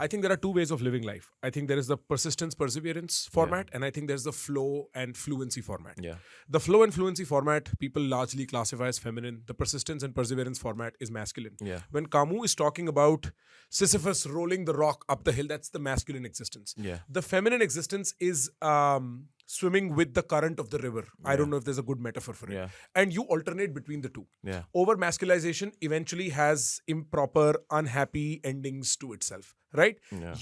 I think there are two ways of living life. I think there is the persistence, perseverance format, and I think there's the flow and fluency format. Yeah. The flow and fluency format, people largely classify as feminine. The persistence and perseverance format is masculine. Yeah. When Camus is talking about Sisyphus rolling the rock up the hill, that's the masculine existence. Yeah. The feminine existence is swimming with the current of the river. I don't know if there's a good metaphor for it. Yeah. And you alternate between the two. Yeah. Over masculization eventually has improper, unhappy endings to itself, right? Yeah.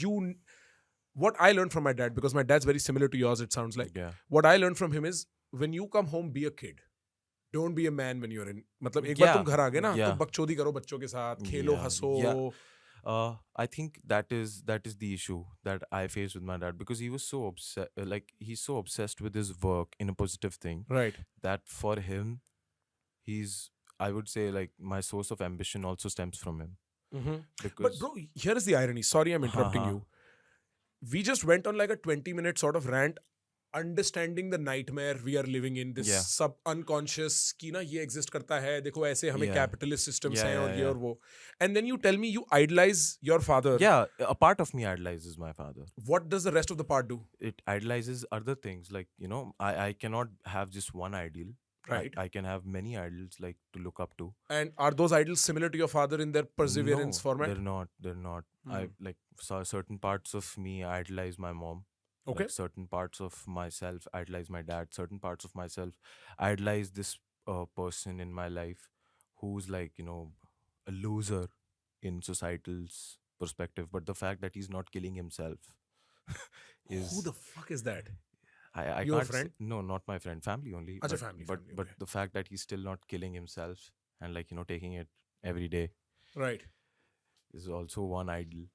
What I learned from my dad, because my dad's very similar to yours, it sounds like. Yeah. What I learned from him is, when you come home, be a kid. Don't be a man when you're in. मतलब एक बार तुम घर आ गए ना, तो बकचोदी करो बच्चों के साथ, खेलो, हंसो. I think that is the issue that I faced with my dad, because he was so he's so obsessed with his work in a positive thing, Right. that for him, I would say, like, my source of ambition also stems from him. But Because bro, here is the irony. Sorry, I'm interrupting you. We just went on like a 20-minute sort of rant, understanding the nightmare we are living in, this sub unconscious कि ना ये exist करता है, देखो ऐसे हमें capitalist systems हैं और ये और वो. And then you tell me you idolize your father. Yeah, a part of me idolizes my father. What does the rest of the part do? It idolizes other things, like, I cannot have just one ideal. Right. I can have many idols, like, to look up to. And are those idols similar to your father in their perseverance format? They're not. I saw certain parts of me idolize my mom. Okay. Like, certain parts of myself idolize my dad. Certain parts of myself idolize this person in my life who's, like, a loser in societal's perspective. But the fact that he's not killing himself is... Who the fuck is that? I Your can't friend? No, not my friend. Family only. Acha, But, family, but, family, but okay. the fact that he's still not killing himself and, like, taking it every day Right. is also one idol.